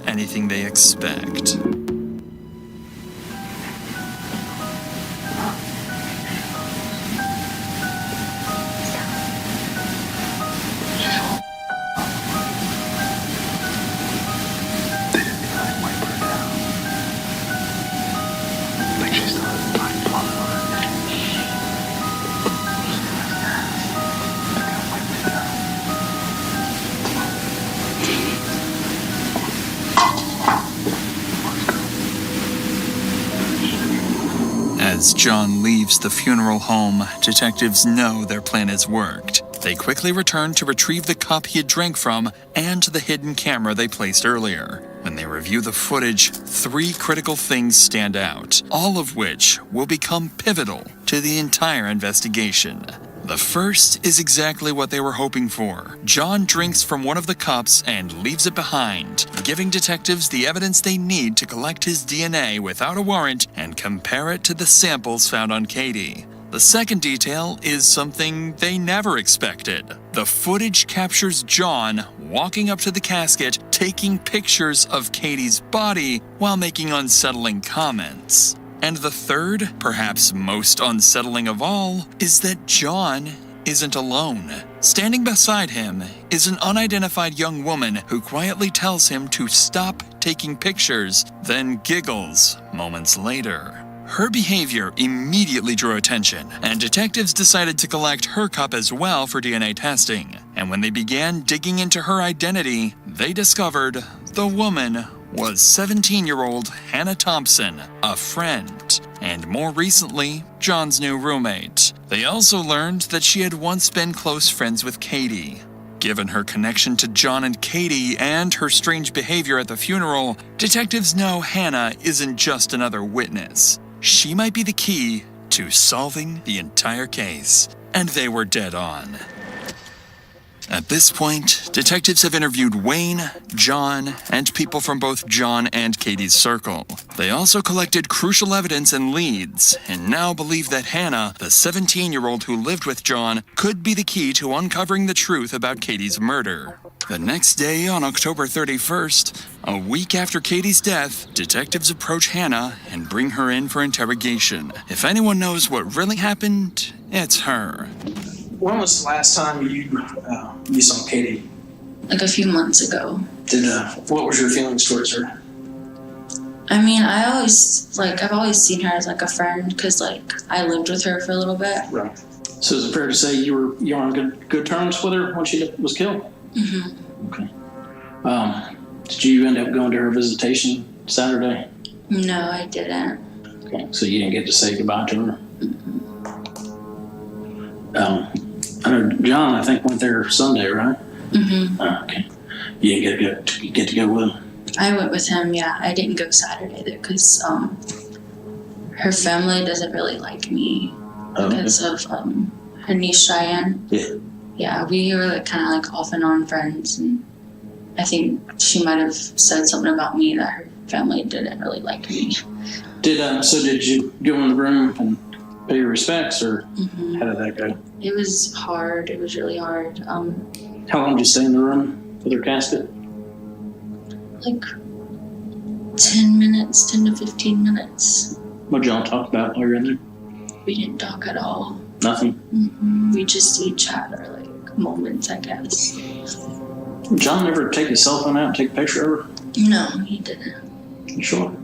anything they expect. As John leaves the funeral home, detectives know their plan has worked. They quickly return to retrieve the cup he had drank from and the hidden camera they placed earlier. When they review the footage, 3 critical things stand out, all of which will become pivotal to the entire investigation. The first is exactly what they were hoping for. John drinks from one of the cups and leaves it behind, giving detectives the evidence they need to collect his DNA without a warrant and compare it to the samples found on Katie. The second detail is something they never expected. The footage captures John walking up to the casket, taking pictures of Katie's body while making unsettling comments. And the third, perhaps most unsettling of all, is that John isn't alone. Standing beside him is an unidentified young woman who quietly tells him to stop taking pictures, then giggles moments later. Her behavior immediately drew attention, and detectives decided to collect her cup as well for DNA testing. And when they began digging into her identity, they discovered the woman was 17-year-old Hannah Thompson, a friend, and more recently, John's new roommate. They also learned that she had once been close friends with Katie. Given her connection to John and Katie and her strange behavior at the funeral, detectives know Hannah isn't just another witness. She might be the key to solving the entire case. And they were dead on. At this point, detectives have interviewed Wayne, John, and people from both John and Katie's circle. They also collected crucial evidence and leads, and now believe that Hannah, the 17-year-old who lived with John, could be the key to uncovering the truth about Katie's murder. The next day, on October 31st, a week after Katie's death, detectives approach Hannah and bring her in for interrogation. If anyone knows what really happened, it's her. When was the last time you saw Katie? Like a few months ago. What was your feelings towards her? I mean, I've always seen her as like a friend because like I lived with her for a little bit. Right. So is it fair to say you were on good terms with her when she was killed? Mm-hmm. Okay. Did you end up going to her visitation Saturday? No, I didn't. Okay. So you didn't get to say goodbye to her? I know John, I think, went there Sunday, right? Mm-hmm. Okay. You didn't get to go with him? I went with him, yeah. I didn't go Saturday though because her family doesn't really like me because of her niece Cheyenne. Yeah. Yeah, we were like kind of like off and on friends, and I think she might have said something about me that her family didn't really like me. Did you go in the room and pay your respects, or how did that go? It was hard. It was really hard. How long did you stay in the room with her casket? Like 10 to 15 minutes. What did y'all talk about while you were in there? We didn't talk at all. Nothing? We just each had our like moments, I guess. John never take his cell phone out and take a picture of her? No, he didn't. You sure?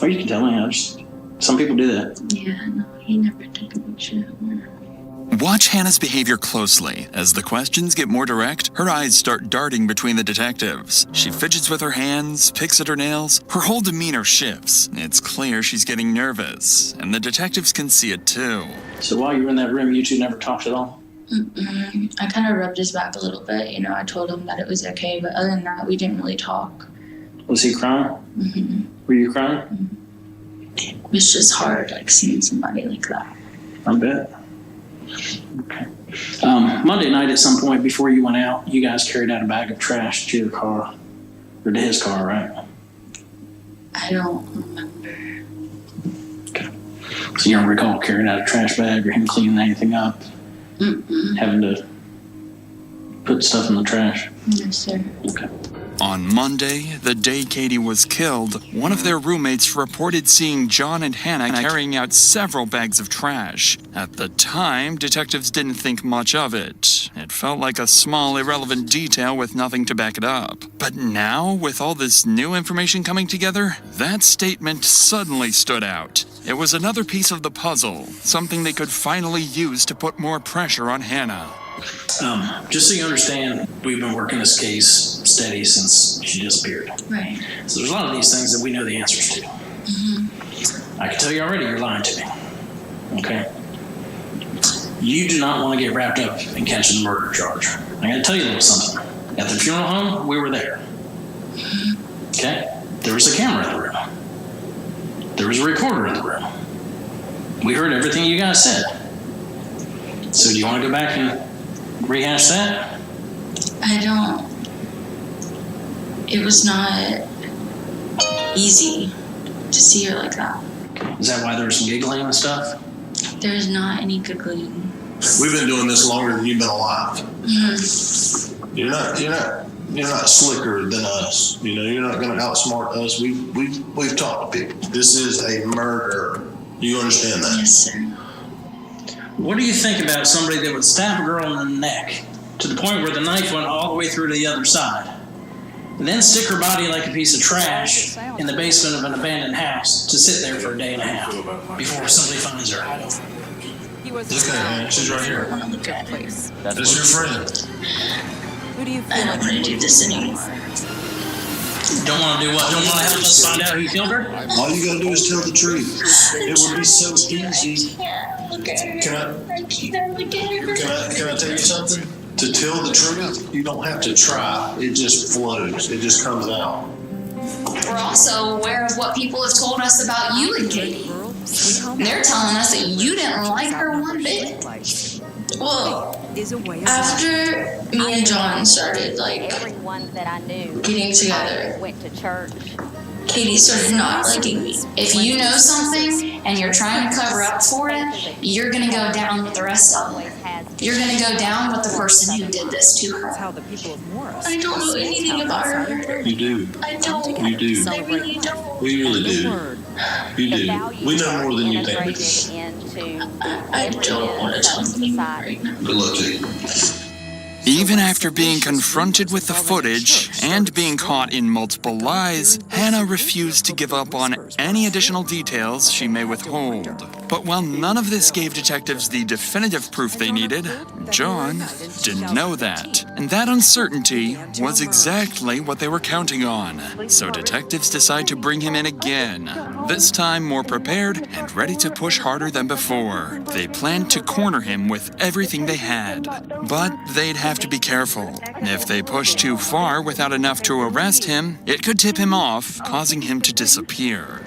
Or you can tell me. Some people do that. Yeah, no, he never took a picture of her. Watch Hannah's behavior closely. As the questions get more direct, her eyes start darting between the detectives. She fidgets with her hands, picks at her nails. Her whole demeanor shifts. It's clear she's getting nervous, and the detectives can see it too. So while you were in that room, you two never talked at all? I kind of rubbed his back a little bit. You know, I told him that it was okay, but other than that, we didn't really talk. Was he crying? Were you crying? It was just hard, like, seeing somebody like that. I bet. Okay. Monday night at some point before you went out, you guys carried out a bag of trash to your car, or to his car, right? I don't remember. Okay. So you don't recall carrying out a trash bag or him cleaning anything up? Having to put stuff in the trash? No, sir. Okay. On Monday, the day Katie was killed, one of their roommates reported seeing John and Hannah carrying out several bags of trash. At the time, detectives didn't think much of it. It felt like a small, irrelevant detail with nothing to back it up. But now, with all this new information coming together, that statement suddenly stood out. It was another piece of the puzzle, something they could finally use to put more pressure on Hannah. Just so you understand, we've been working this case steady since she disappeared. Right. So there's a lot of these things that we know the answers to. I can tell you already, you're lying to me. Okay? You do not want to get wrapped up in catching the murder charge. I gotta tell you a little something. At the funeral home, we were there. Okay? There was a camera in the room. There was a recorder in the room. We heard everything you guys said. So do you want to go back and rehash that? I don't. It was not easy to see her like that. Is that why there was some giggling and stuff? There's not any giggling. We've been doing this longer than you've been alive. You're not slicker than us. You know, you're not going to outsmart us. We've talked to people. This is a murder. You understand that? Yes, sir. What do you think about somebody that would stab a girl in the neck to the point where the knife went all the way through to the other side, and then stick her body like a piece of trash in the basement of an abandoned house to sit there for a day and a half before somebody finds her? Look at her. She's right here. I want to look at her. That's your friend. Who do you feel I don't like want to do this anymore. Don't want to do what? Don't want to help us find out who killed her? All you got to do is tell the truth. It would be so easy. Look at her. Can I can't look at her. can I tell you something? To tell the truth, you don't have to try. It just flows. It just comes out. We're also aware of what people have told us about you and Katie. They're telling us that you didn't like her one bit. Well, is a way of after me and John started Everyone that I knew getting together, went to church. Katie started not liking me. If you know something and you're trying to cover up for it, you're going to go down with the rest of them. You're going to go down with the person who did this to That's her. how the people of Morris. I don't know anything about her. You do. I don't. You do. I really don't. We really do. Word. You do. We know more than you think. I don't want to talk anymore right now. Good luck to you. Even after being confronted with the footage and being caught in multiple lies, Hannah refused to give up on any additional details she may withhold. But while none of this gave detectives the definitive proof they needed, John didn't know that. And that uncertainty was exactly what they were counting on. So detectives decide to bring him in again, this time more prepared and ready to push harder than before. They planned to corner him with everything they had, but they'd have to be careful. If they pushed too far without enough to arrest him, it could tip him off, causing him to disappear.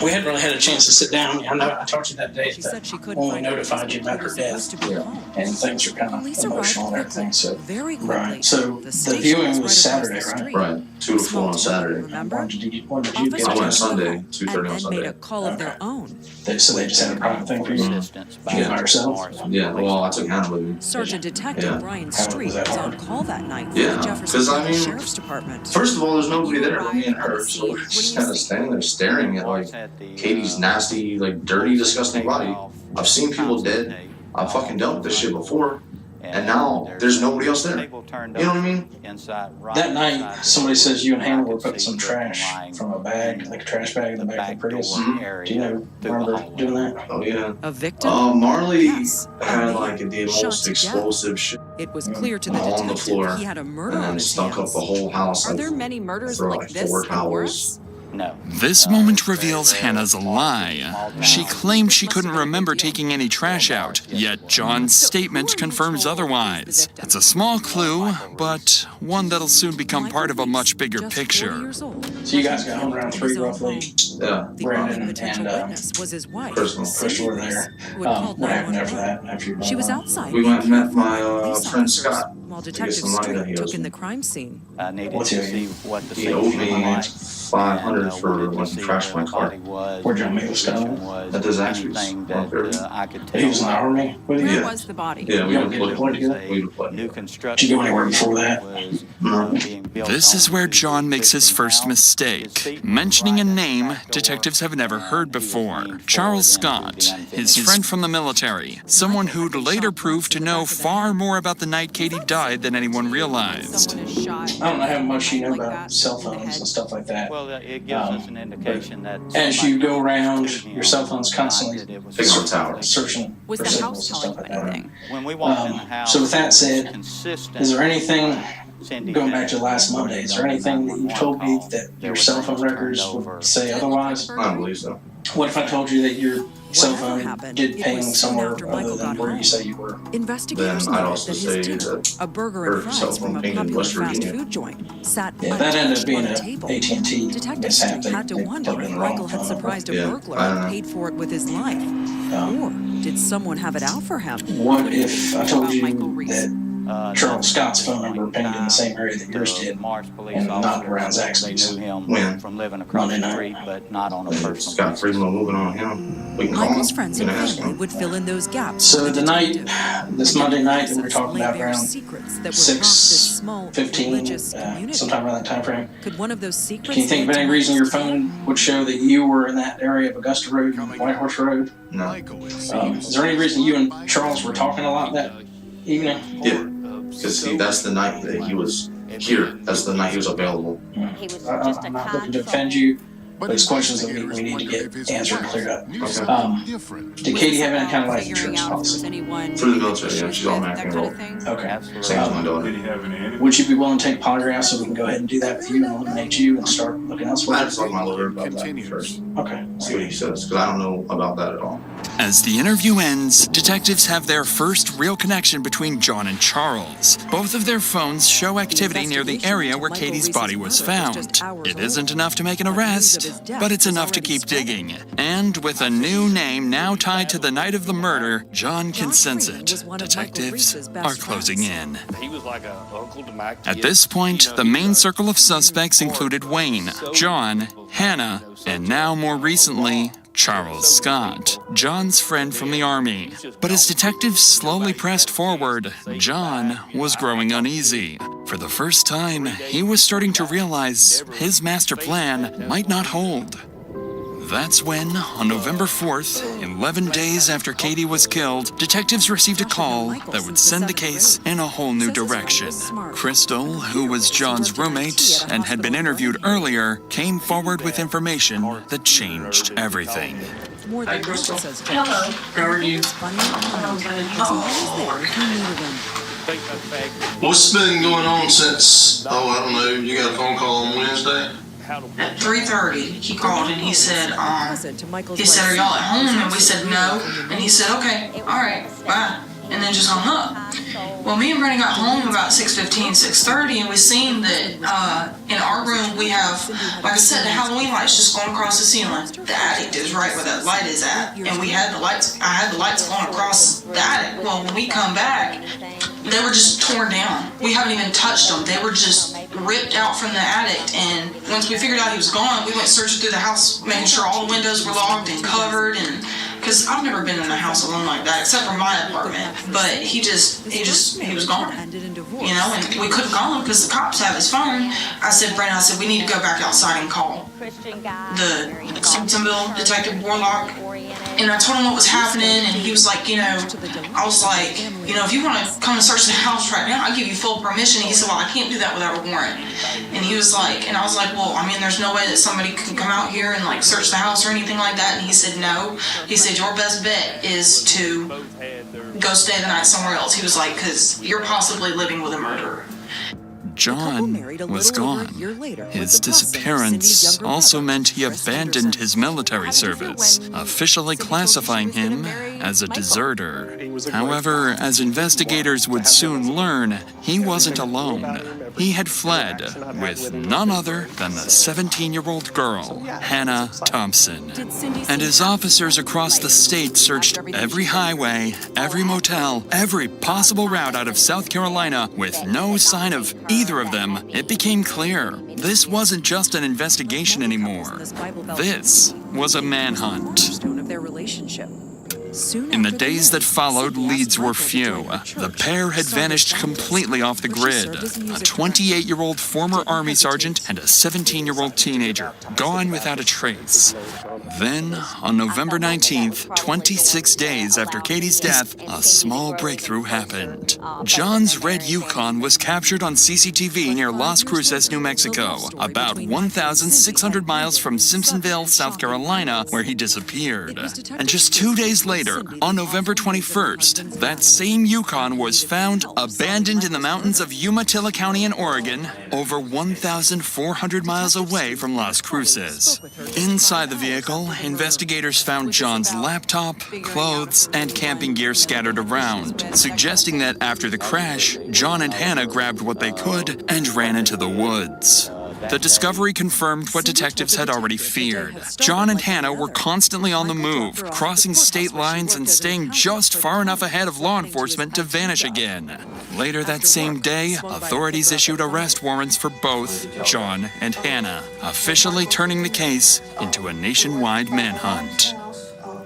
We hadn't really had a chance to sit down. I know I talked to you that day She said she couldn't when we find her notified you about her supposed death. to be home. And things are kind of Police emotional and arrived everything. So, very quickly. right. So the station viewing was right Saturday, across the right? street. Right, 2 to 4 on Saturday. Remember? When did you get I went there? Sunday, 2:30 on and then Sunday. made a call of their own. So they just had a private thing for you? Yeah. By yourself? Yeah, well, I took Hannah with me. Sergeant Detective Yeah. Brian How Street was that was hard? on call that night for Yeah, the Jefferson 'cause I County mean, Sheriff's Department. First of all, there's nobody there but me and her, so we're just kind of standing there staring at like Katie's nasty, like dirty, disgusting body. I've seen people dead. I've fucking dealt with this shit before, and now there's nobody else there. You know what I mean? That night, somebody says you and Hannah were putting some trash from a bag, like a trash bag in the back of the Prius. Do you remember doing that? Oh yeah. A victim? Marley Yes. had like the Shot most to death. explosive shit It was clear to the on the floor, detective he had a murder and on then his stunk up hands. the whole house. Are Like, there many murders throw like like this 4 in towels. Morris? No. This moment reveals Hannah's lie. She claimed she couldn't remember taking any trash out, yet John's statement confirms otherwise. It's a small clue, but one that'll soon become part of a much bigger Just 40 picture. years old. So you guys got home around 3 roughly. Yeah. The Brandon only potential and, witness was his wife, Crystal. Crystal were there. who had called What happened after 911. that? After you She was went home? outside. We went and met my Police friend officers, Scott. while get Detective some money that Street he took owes in me. the crime scene. I needed What's to he owe see you? what the He scene owed was me like. $500 for when he trashed my car. Where John May was going? At the Zaxby's. He was in the Army with you? Where Yeah. was the body? Yeah, we Y'all would get play deployed together? We would play. Did you go anywhere before that? No. This is where John makes his first mistake, mentioning a name detectives have never heard before. Charles Scott, his friend from the military, someone who'd later prove to know far more about the night Katie died than anyone realized. Someone is shot. I don't know how much you know like about that cell in the phones head. and stuff like that. Well, it gives us an indication that As you go around, your cell phone's constantly Fix our tower. searching Was for the signals house and telling stuff you like that. anything? when we walked in the house, So with that it was said, consistent. Is there anything, Cindy going had back to last Monday, is there anything that you told me that your cell phone records would say otherwise? I don't believe so. What if I told you that your cell Whatever phone happened, did it ping was soon somewhere after other Michael than got where you home. say you were? Investigators Then I'd noted also that say his dinner, that a burger her and fries cell from phone a pinged in popular West fast Virginia. food joint, sat Yeah, that ended up untouched being on a a table. AT&T Detective mishap. Street had to They wonder plugged in if the wrong Michael had phone number. surprised a Yeah, burglar I and know. paid for it with his life. Or did someone have it out for him? What if I told About you Michael Reese. that Charles Scott's phone number pinged in the same area that yours did, and not around Zaxby's? They knew him When? from living across Monday the night. street, but not on a personal Scott basis. Friedman moving on him. We can call Michael's him. friends We and can ask family him. would fill in those gaps. So for the night, detective. this And Monday in night that we were process, talking lay about bare around secrets that would haunt this small 6:15, religious community. sometime around that time frame. Could one of those secrets Can you think of lead to any reason your Michael's phone would show that you were in that area of Augusta Road and White Horse Road? No. Is there any reason you and Charles were talking a lot that evening? Yeah. Because see, that's the night that he was here. That's the night he was available. He was I'm just a not looking kind to offend soul. you, but it's questions that we need to get answered and cleared up. Okay. Did Katie have any kind of life figuring insurance out if there was policy? anyone Through the military, yeah, issues she's with, automatically that kind of enrolled. thing? Okay. Same as Absolutely. my daughter. Would you be willing to take polygraph so we can go ahead and do that with you and eliminate you and start looking I elsewhere? have to talk to my lawyer about that first. Okay. See what he says, because I don't know about that at all. As the interview ends, detectives have their first real connection between John and Charles. Both of their phones show activity near the area where Katie's body was found. It isn't enough to make an arrest, but it's enough to keep digging. And with a new name now tied to the night of the murder, John can sense it. Detectives are closing in. He was like a uncle to my At kids. this point, You know, the he main was circle of suspects smart, included Wayne, so John, capable, Hannah, and now more recently, Charles Scott, John's friend from the army. But as detectives slowly pressed forward, John was growing uneasy. For the first time, he was starting to realize his master plan might not hold. That's when, on November 4th, 11 days after Katie was killed, detectives received a call that would send the case in a whole new direction. Crystal, who was John's roommate and had been interviewed earlier, came forward with information that changed everything. More Hi, than Crystal. Michael says Hello. How are you? funny was always there if you needed him. think that fact What's been going on since, I don't know, you got a phone call on Wednesday? how to At 3:30, he called and he said, Present to Michael's he said, are y'all at home? And we said, no. absolutely And he said, okay, all right, bye. And then just hung up. Well, me and Brennan got home about 6:15, 6:30, and we seen that in our room we have, like I said, the Halloween lights just going across the ceiling. The attic is right where that light is at, and we had the lights. I had the lights going across the attic. Well, when we come back, they were just torn down. We haven't even touched them. They were just ripped out from the attic. And once we figured out he was gone, we went searching through the house, making sure all the windows were locked and covered. And because I've never been in a house alone like that, except for my apartment. But he was gone. You know, and we couldn't call him because the cops have his phone. I said, Brandon, we need to go back outside and call the Simpsonville Detective Warlock. And I told him what was happening, and he was like, I was like, if you want to come and search the house right now, I'll give you full permission. He said, well, I can't do that without a warrant. And he was like, and I was like, well, I mean, there's no way that somebody can come out here and like search the house or anything like that. And he said, no. He said, your best bet is to go stay the night somewhere else. He was like, because you're possibly living with a murderer. John was gone. His disappearance also meant he abandoned his military service, officially classifying him as a deserter. However, as investigators would soon learn, he wasn't alone. he had fled with none other than the 17-year-old girl, Hannah Thompson. And as officers across the state searched every highway, every motel, every possible route out of South Carolina with no sign of either of them, it became clear this wasn't just an investigation anymore. This was a manhunt. Of their relationship. In the days that followed, leads were few. The pair had vanished completely off the grid. A 28-year-old former Army sergeant and a 17-year-old teenager, gone without a trace. Then, on November 19th, 26 days after Katie's death, a small breakthrough happened. John's red Yukon was captured on CCTV near Las Cruces, New Mexico, about 1,600 miles from Simpsonville, South Carolina, where he disappeared. And just 2 days later, on November 21st, that same Yukon was found abandoned in the mountains of Umatilla County in Oregon, over 1,400 miles away from Las Cruces. Inside the vehicle, investigators found John's laptop, clothes, and camping gear scattered around, suggesting that after the crash, John and Hannah grabbed what they could and ran into the woods. The discovery confirmed what detectives had already feared. John and Hannah were constantly on the move, crossing state lines and staying just far enough ahead of law enforcement to vanish again. Later that same day, authorities issued arrest warrants for both John and Hannah, officially turning the case into a nationwide manhunt.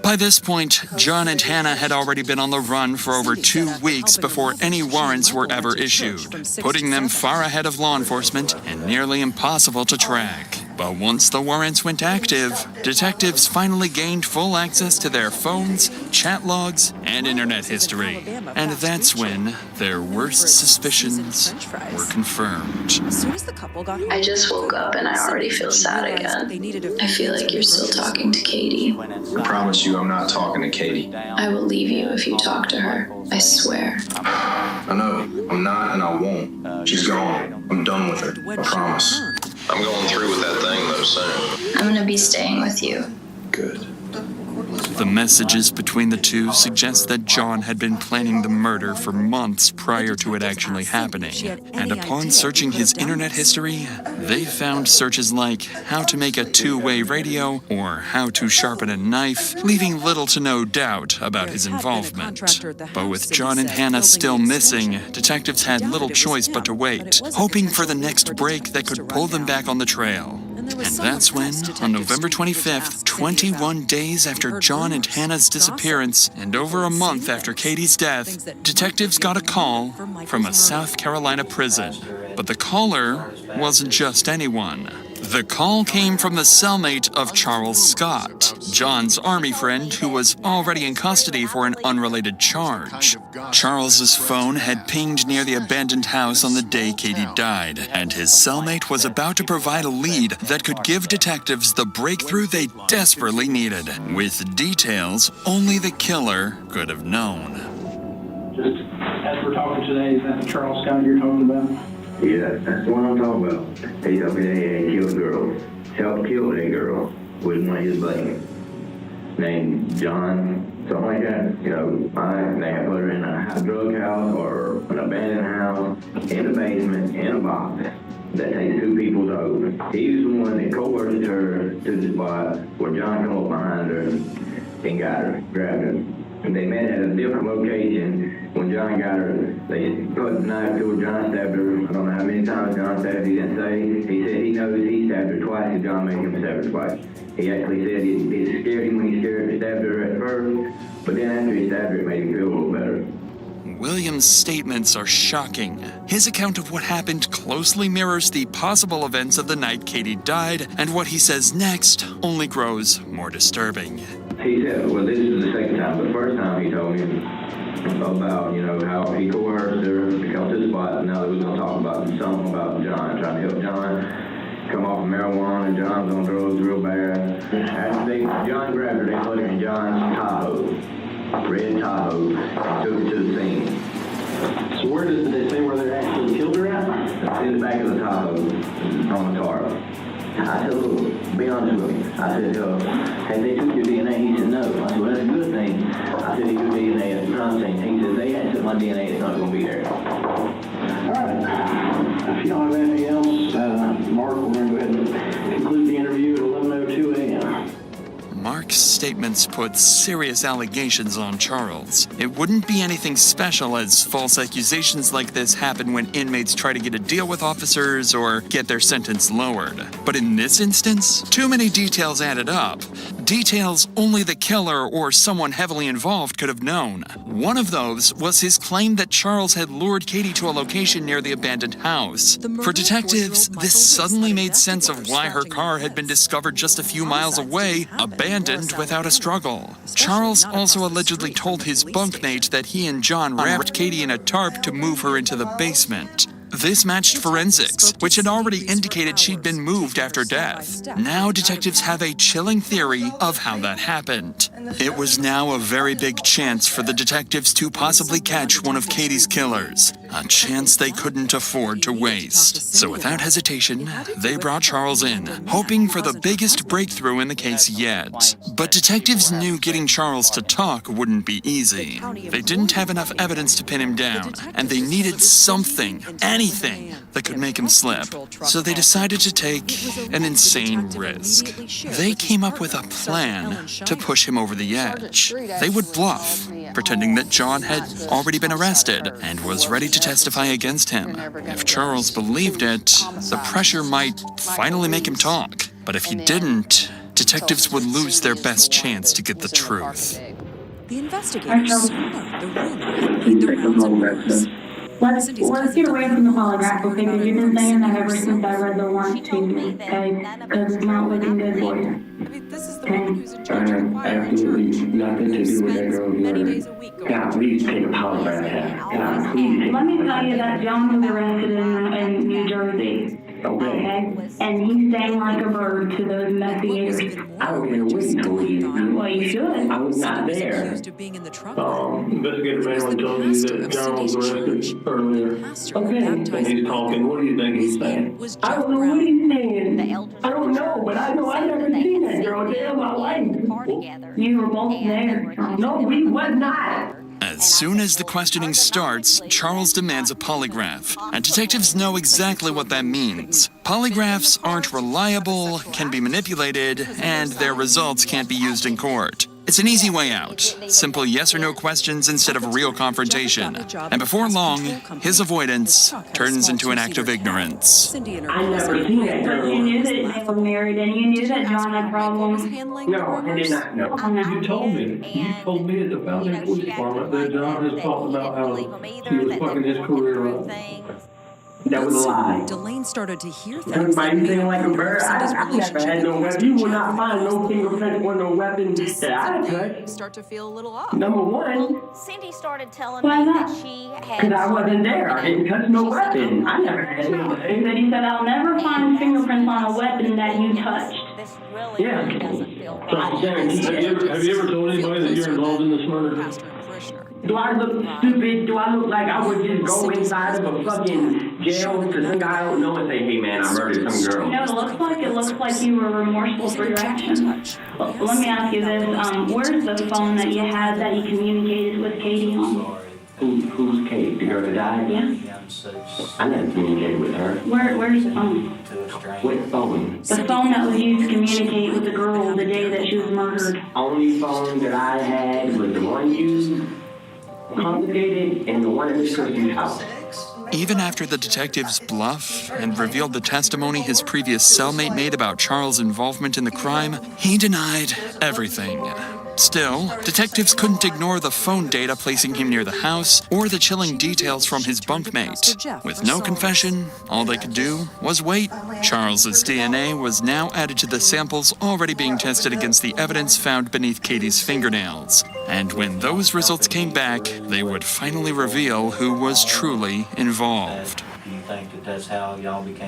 By this point, John and Hannah had already been on the run for over 2 weeks before any warrants were ever issued, putting them far ahead of law enforcement and nearly impossible to track. But once the warrants went active, detectives finally gained full access to their phones, chat logs, and internet history. And that's when their worst suspicions were confirmed. I just woke up and I already feel sad again. I feel like you're still talking to Katie. I promise you I'm not talking to Katie. I will leave you if you talk to her. I swear. I know. I'm not and I won't. She's gone. I'm done with her. I promise. I'm going through with that thing though soon. I'm gonna be staying with you. Good. The messages between the two suggest that John had been planning the murder for months prior to it actually happening. And upon searching his internet history, they found searches like how to make a two-way radio or how to sharpen a knife, leaving little to no doubt about his involvement. But with John and Hannah still missing, detectives had little choice but to wait, hoping for the next break that could pull them back on the trail. And that's when, on November 25th, 21 days after John and Hannah's disappearance, and over a month after Katie's death, detectives got a call from a South Carolina prison. But the caller wasn't just anyone. The call came from the cellmate of Charles Scott, John's Army friend who was already in custody for an unrelated charge. Charles's phone had pinged near the abandoned house on the day Katie died, and his cellmate was about to provide a lead that could give detectives the breakthrough they desperately needed, with details only the killer could have known. Just as we're talking today, is that the Charles Scott you're talking about? Yeah, that's the one I'm talking about. He told me that he had killed girls. Helped kill that girl with one of his buddies. Named John, something like that. You know, they had put her in a drug house or an abandoned house, in a basement, in a box. That takes 2 people to open. He was the one that coerced her to the spot where John came up behind her and got her, grabbed her. And they met at a different location. When John got her, they put a knife to her. John stabbed her. I don't know how many times John stabbed her. He didn't say. He said he knows he stabbed her twice and John made him stab her twice. He actually said it scared him when he stabbed her at first, but then after he stabbed her, it made him feel a little better. William's statements are shocking. His account of what happened closely mirrors the possible events of the night Katie died, and what he says next only grows more disturbing. He said, well, this is the second time. The first time he told me about, you know, how he coerced her to come to the spot, and now that we're going to talk about something about John, trying to help John come off of marijuana, and John's on drugs real bad. After John grabbed her, they put her in John's Tahoe, red Tahoe, and took her to the scene. So where did they say where they actually killed her at? It's in the back of the Tahoe, on the tarp. I said, look, be honest with me. I said, had they took your DNA? He said, no. I said, well, that's a good thing. I said, your DNA at the crime scene. He said, they had took my DNA, it's not going to be there. All right. If y'all have anything else, Mark, we're going to go ahead and conclude the interview at 11:02 a.m. Mark's statements put serious allegations on Charles. It wouldn't be anything special, as false accusations like this happen when inmates try to get a deal with officers or get their sentence lowered. But in this instance, too many details added up. Details only the killer or someone heavily involved could have known. One of those was his claim that Charles had lured Katie to a location near the abandoned house. For detectives, this suddenly made sense of why her car had been discovered just a few miles away, abandoned without a struggle. Charles also allegedly told his bunkmate that he and John wrapped Katie in a tarp to move her into the basement. This matched forensics, which had already indicated she'd been moved after death. Now detectives have a chilling theory of how that happened. It was now a very big chance for the detectives to possibly catch one of Katie's killers, a chance they couldn't afford to waste. So without hesitation, they brought Charles in, hoping for the biggest breakthrough in the case yet. But detectives knew getting Charles to talk wouldn't be easy. They didn't have enough evidence to pin him down, and they needed something, anything that could make him slip. So they decided to take an insane risk. They came up with a plan to push him over the edge. They would bluff, pretending that John had already been arrested and was ready to testify against him. If Charles believed it, the pressure might finally make him talk. But if he didn't, detectives would lose their best chance to get the truth. The investigators saw the rumor made the rounds at first. Let's get away from the polygraph, okay? Because you've been saying that ever since I read the warrant to you, okay? Because it's not looking good for you. Absolutely nothing to do with that girl's murder. God, please take a polygraph test. God, please. Let me tell you that John was arrested in New Jersey. Okay? And he's staying like a bird to those investigators. I don't care what he told you. Well, you should. I was not there. Investigator Van told you that John was arrested earlier. Okay, and he's talking. What do you think he's saying? I don't know what he's saying. I don't know, but I know I never seen that girl a day in my life. You were both there. No, we was not. As soon as the questioning starts, Charles demands a polygraph, and detectives know exactly what that means. Polygraphs aren't reliable, can be manipulated, and their results can't be used in court. It's an easy way out. Simple yes or no questions instead of real confrontation. And before long, his avoidance turns into an act of ignorance. I never seen that girl. You knew that they were married and you knew that John had problems. No, I did not know. You told me. You told me at the Foundation Police Department that John has talked about how he was fucking his career up. That was a lie. Delane started to hear things. Everybody saying like a bird. I never had no weapon. You will not find no fingerprint or no weapon that I touched. Start to feel a little off. Number one, Cindy started telling me that she had. because I wasn't there. I didn't touch no weapon. I never had anything. But he said, I'll never find fingerprints on a weapon that you touched. This really Yeah. doesn't feel So right. I'm saying, Have you ever told anybody that you're involved in this murder? do I look stupid? Do I look like I would just go inside of a fucking jail to some guy I don't know and say, hey man, I murdered some girl? No, it looks like you were remorseful for your actions. Let me ask you this, where's the phone that you had that you communicated with Katie on? Who's Kate? The girl that died? Yeah. I never communicated with her. Where's the phone? What phone? The phone that was used to communicate with the girl the day that she was murdered. Only phone that I had was the one you confiscated and the one at Miss Kirsty's house. Even after the detectives bluff and revealed the testimony his previous cellmate made about Charles' involvement in the crime, he denied everything. Still, detectives couldn't ignore the phone data placing him near the house or the chilling details from his bunkmate. With no confession, all they could do was wait. Charles's DNA was now added to the samples already being tested against the evidence found beneath Katie's fingernails. And when those results came back, they would finally reveal who was truly involved.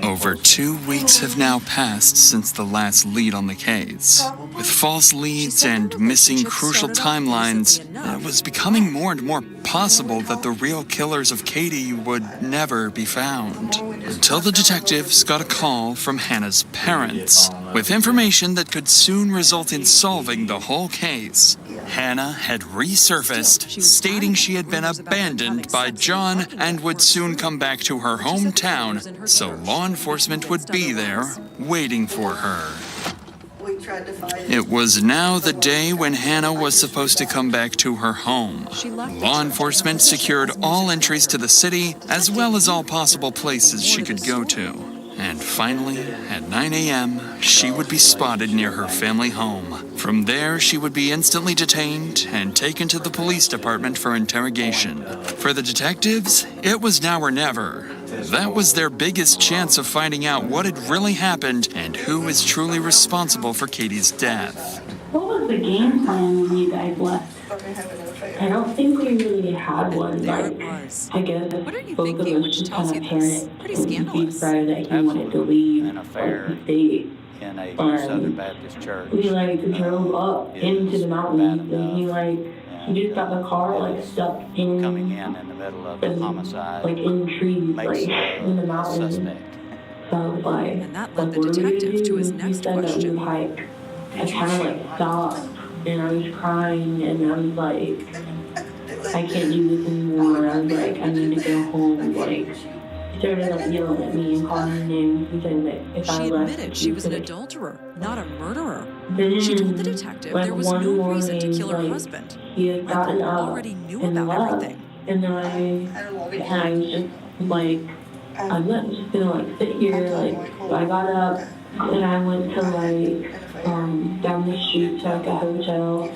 Over 2 weeks have now passed since the last lead on the case. With false leads and missing crucial timelines, it was becoming more and more possible that the real killers of Katie would never be found. until the detectives got a call from Hannah's parents with information that could soon result in solving the whole case. Hannah had resurfaced, stating she had been abandoned by John and would soon come back to her hometown, so law enforcement would be there waiting for her. It was now the day when Hannah was supposed to come back to her home. Law enforcement secured all entries to the city, as well as all possible places she could go to. And finally, at 9 a.m., she would be spotted near her family home. From there, she would be instantly detained and taken to the police department for interrogation. For the detectives, it was now or never. That was their biggest chance of finding out what had really happened and who is truly responsible for Katie's death. What was the game plan when you guys left? I don't think we really had one. Like, I guess both of us just kind of panicked. We decided that he wanted to leave the state. In a Southern Baptist church. We drove up into the mountains, and he just got the car stuck in coming in the middle of a homicide, in trees, in the mountains. So And that led the detective to his next question. I kind of stopped, and I was crying, and I was like, I can't do this anymore. I was like, I need to go home. He started yelling at me and calling names. He said that if I left, She admitted she was an adulterer, not a murderer. She told the detective there was no reason to kill her husband. He had gotten up already knew about everything. And then I was just I'm not just gonna sit here. So I got up and I went to down the street to a hotel.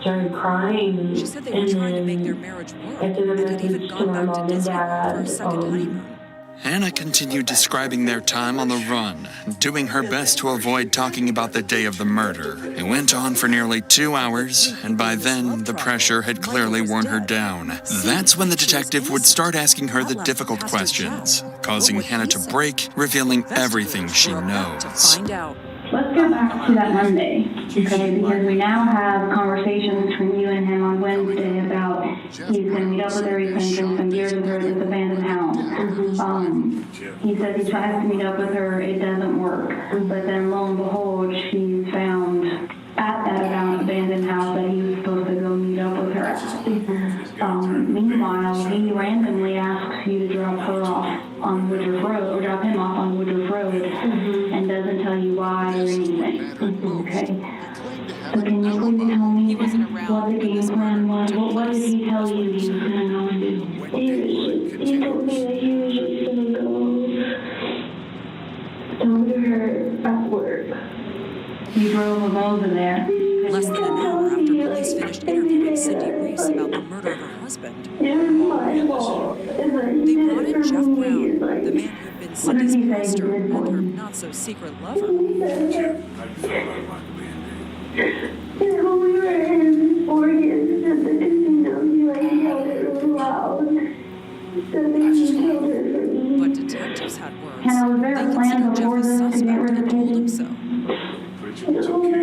Started crying. She said they were trying to make their marriage work and had even gone back to Disney for a second honeymoon. Hannah continued describing their time on the run, doing her best to avoid talking about the day of the murder. It went on for nearly 2 hours, and by then, the pressure had clearly worn her down. That's when the detective would start asking her the difficult questions, causing Hannah to break, revealing everything she knows. Let's go back to that Monday, okay, because we now have conversations between you and him on Wednesday about he's going to meet up with her, he's going to drink some beers with her at this abandoned house. He says he tries to meet up with her, it doesn't work. But then lo and behold, she's found at that abandoned house that he was supposed to go meet up with her at. Meanwhile, he randomly asks you to drop her off on Woodruff Road, or drop him off on Woodruff Road, and doesn't tell you why or anything. Okay. So can you please tell me what the game plan was? What did he tell you he was going to go and do? He told me that he was just going to go talk to her at work. You drove him over there. Less than an hour after police finished interviewing Cindy Reese about the murder of her husband, they brought in Jeff Brown, the man who'd been Cindy's pastor and her not-so-secret lover. We were in Oregon, and the casino, he held it really loud. So they killed her for me. But detectives had words. And was there a plan before this to get rid of Katie?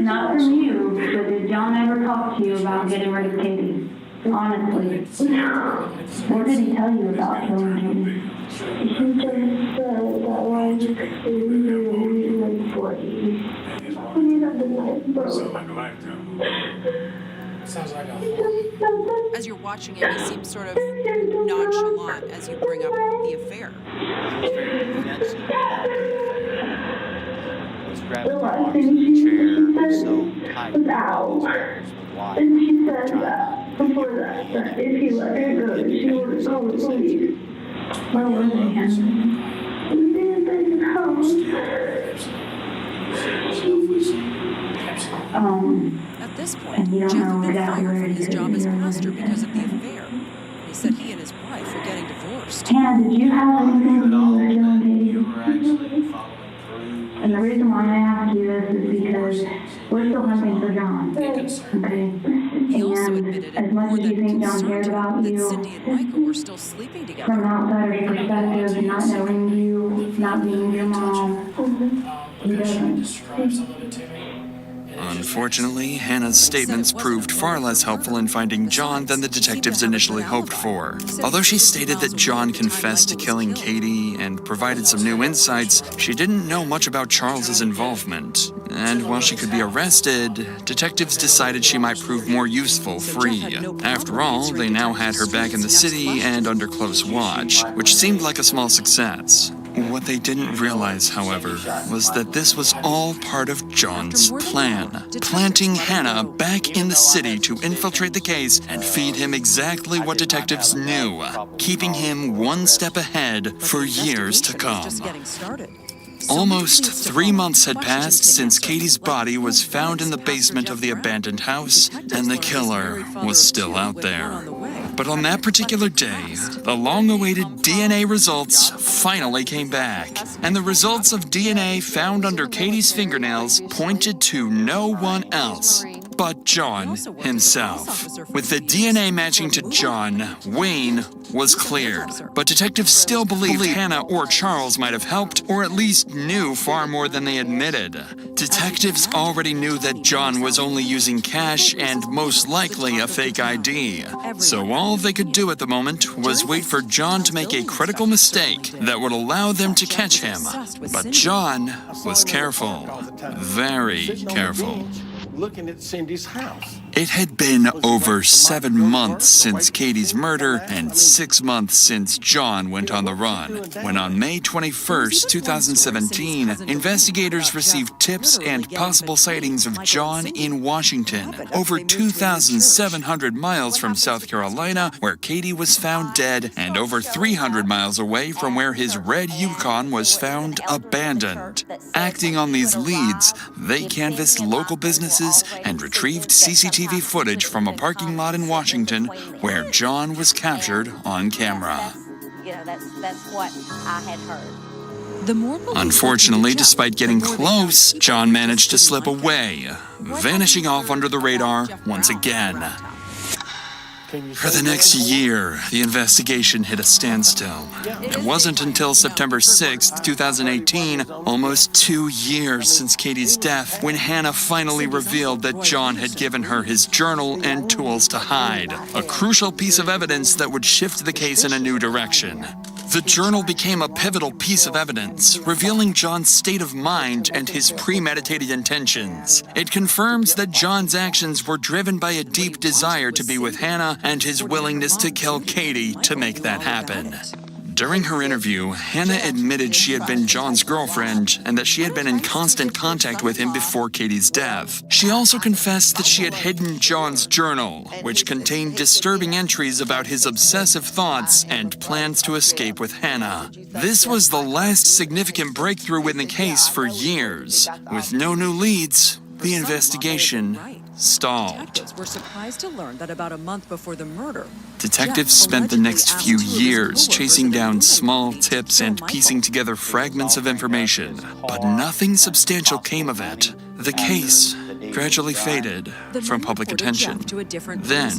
Not from you, but did John ever talk to you about getting rid of Katie? Honestly. What did he tell you about killing Katie? He just said that I was really 40. As you're watching it, he seems sort of nonchalant as you bring up the affair. The last thing she said was ow. And she said that before that if he let her go, she would call the police. Where was he? In the abandoned house. At this point, Jeff had been fired from his job as pastor because of the affair. He said he and his wife were getting divorced. Hannah, did you have anything to do with killing Katie? And the reason why I ask you this is because we're still hunting for John. Okay? He also admitted as much as you think John cared about that you, Cindy and Michael were still sleeping together. from an outsider's perspective, not knowing you, not being your mom, he doesn't. Unfortunately, Hannah's statements proved far less helpful in finding John than the detectives initially hoped for. Although she stated that John confessed to killing Katie and provided some new insights, she didn't know much about Charles's involvement. And while she could be arrested, detectives decided she might prove more useful free. After all, they now had her back in the city and under close watch, which seemed like a small success. What they didn't realize, however, was that this was all part of John's plan. Planting Hannah back in the city to infiltrate the case and feed him exactly what detectives knew, keeping him one step ahead for years to come. Almost 3 months had passed since Katie's body was found in the basement of the abandoned house, and the killer was still out there. But on that particular day, the long-awaited DNA results finally came back, and the results of DNA found under Katie's fingernails pointed to no one else but John himself. With the DNA matching to John, Wayne was cleared, but detectives still believed Hannah or Charles might have helped, or at least knew far more than they admitted. Detectives already knew that John was only using cash and most likely a fake ID, so all they could do at the moment was wait for John to make a critical mistake that would allow them to catch him. But John was careful, very careful. Looking at Cindy's house. It had been over 7 months since Katie's murder and 6 months since John went on the run, when on May 21st, 2017, investigators received tips and possible sightings of John in Washington, over 2,700 miles from South Carolina, where Katie was found dead, and over 300 miles away from where his red Yukon was found abandoned. Acting on these leads, they canvassed local businesses and retrieved CCTV footage from a parking lot in Washington where John was captured on camera. That's what I had heard. Unfortunately, despite getting close, John managed to slip away, vanishing off under the radar once again. For the next year, the investigation hit a standstill. It wasn't until September 6, 2018, almost 2 years since Katie's death, when Hannah finally revealed that John had given her his journal and tools to hide, a crucial piece of evidence that would shift the case in a new direction. The journal became a pivotal piece of evidence, revealing John's state of mind and his premeditated intentions. It confirms that John's actions were driven by a deep desire to be with Hannah and his willingness to kill Katie to make that happen. During her interview, Hannah admitted she had been John's girlfriend and that she had been in constant contact with him before Katie's death. She also confessed that she had hidden John's journal, which contained disturbing entries about his obsessive thoughts and plans to escape with Hannah. This was the last significant breakthrough in the case for years. With no new leads, the investigation stalled. Detectives were surprised to learn that about a month before the murder, Detectives spent the next few years chasing down small tips and piecing together fragments of information, but nothing substantial came of it. The case gradually faded from public attention. Then,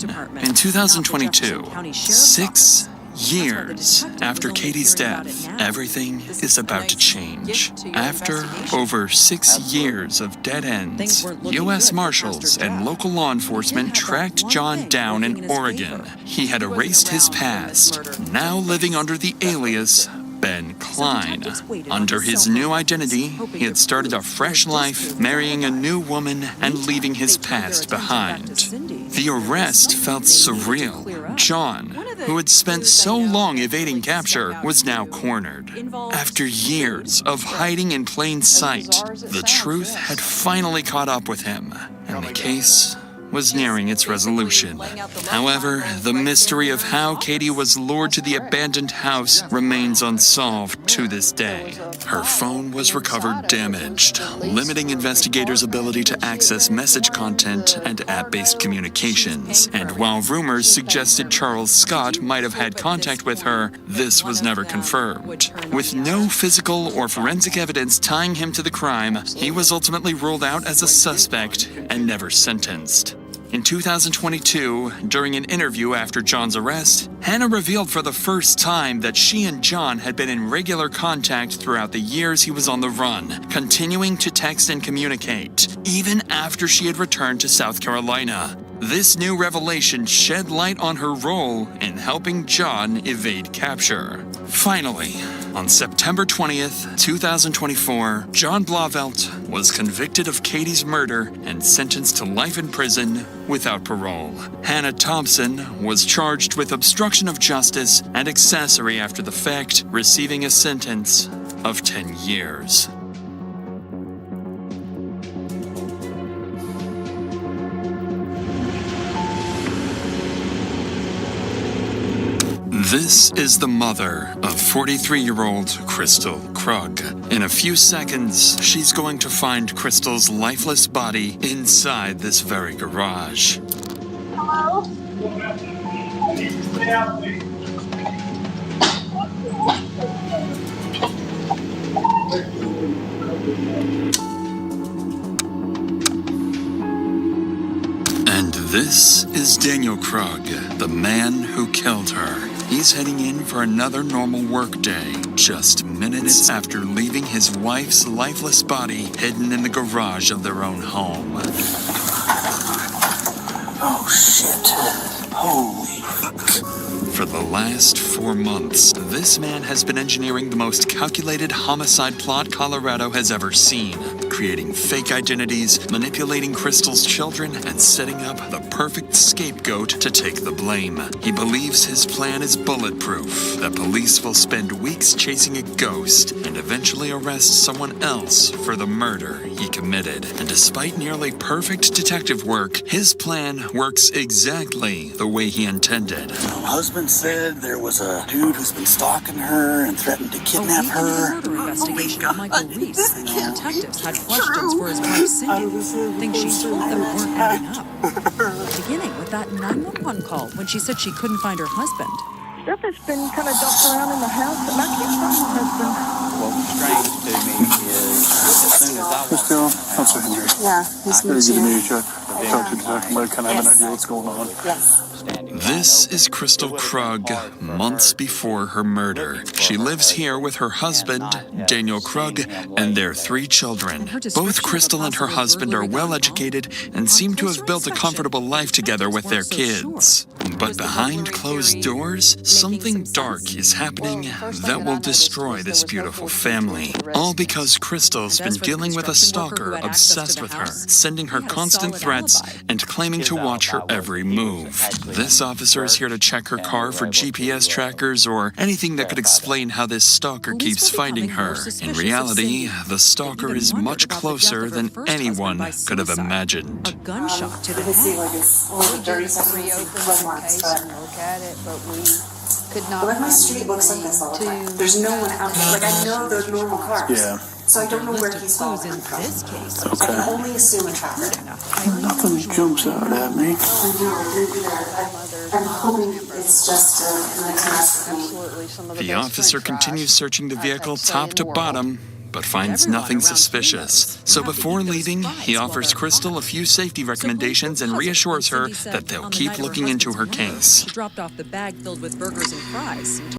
in 2022, 6 years after Katie's death, everything is about to change. After over 6 years of dead ends, U.S. Marshals and local law enforcement tracked John down in Oregon. He had erased his past, now living under the alias Ben Klein. Under his new identity, he had started a fresh life, marrying a new woman and leaving his past behind. The arrest felt surreal. John, who had spent so long evading capture, was now cornered. After years of hiding in plain sight, the truth had finally caught up with him, and the case was nearing its resolution. However, the mystery of how Katie was lured to the abandoned house remains unsolved to this day. Her phone was recovered damaged, limiting investigators' ability to access message content and app-based communications. And while rumors suggested Charles Scott might have had contact with her, this was never confirmed. With no physical or forensic evidence tying him to the crime, he was ultimately ruled out as a suspect and never sentenced. In 2022, during an interview after John's arrest, Hannah revealed for the first time that she and John had been in regular contact throughout the years he was on the run, continuing to text and communicate, even after she had returned to South Carolina. This new revelation shed light on her role in helping John evade capture. Finally, on September 20th, 2024, John Blauvelt was convicted of Katie's murder and sentenced to life in prison without parole. Hannah Thompson was charged with obstruction of justice and accessory after the fact, receiving a sentence of 10 years. This is the mother of 43-year-old Crystal Krug. In a few seconds, she's going to find Crystal's lifeless body inside this very garage. Hello? And this is Daniel Krug, the man who killed her. He's heading in for another normal workday, just minutes after leaving his wife's lifeless body hidden in the garage of their own home. Oh, shit. Holy fuck. For the last 4 months, this man has been engineering the most calculated homicide plot Colorado has ever seen, creating fake identities, manipulating Crystal's children, and setting up the perfect scapegoat to take the blame. He believes his plan is bulletproof, that police will spend weeks chasing a ghost and eventually arrest someone else for the murder he committed. And despite nearly perfect detective work, his plan works exactly the way he intended. My husband said there was a dude who's been stalking her and threatened to kidnap her. Murder investigation of Michael Reese. Detectives had questions for his wife Cindy, things she told them weren't adding up. Beginning with that 911 call when she said she couldn't find her husband. Stuff has been kind of dumped around in the house, but I can't find my husband. What's strange to me is as soon as I walked Still, that's what Henry. Yeah, It's good to meet you. Talk to you today. I kind of have an idea what's going on. Yes. This is Crystal Krug, months before her murder. She lives here with her husband, Daniel Krug, and their 3 children. Both Crystal and her husband are well educated and seem to have built a comfortable life together with their kids. But behind closed doors, something dark is happening that will destroy this beautiful family. All because Crystal's been dealing with a stalker obsessed with her, sending her constant threats and claiming to watch her every move. This officer is here to check her car for GPS trackers or anything that could explain how this stalker keeps finding her. In reality, the stalker is much closer than anyone could have imagined. A gunshot to the You can see head. like it's a little dirty, blood marks, but like my street looks like this all the time. There's no one out there. Like I know they're normal cars. Yeah. So I don't know where he's following them from. So I Okay. can only assume a tracker. Nothing jumps out at me. I'm hoping it's just an task for me. The officer continues searching the vehicle top to bottom, but finds nothing suspicious. So before leaving, he offers Crystal a few safety recommendations and reassures her that they'll keep looking into her case. She dropped off the bag filled with burgers and fries.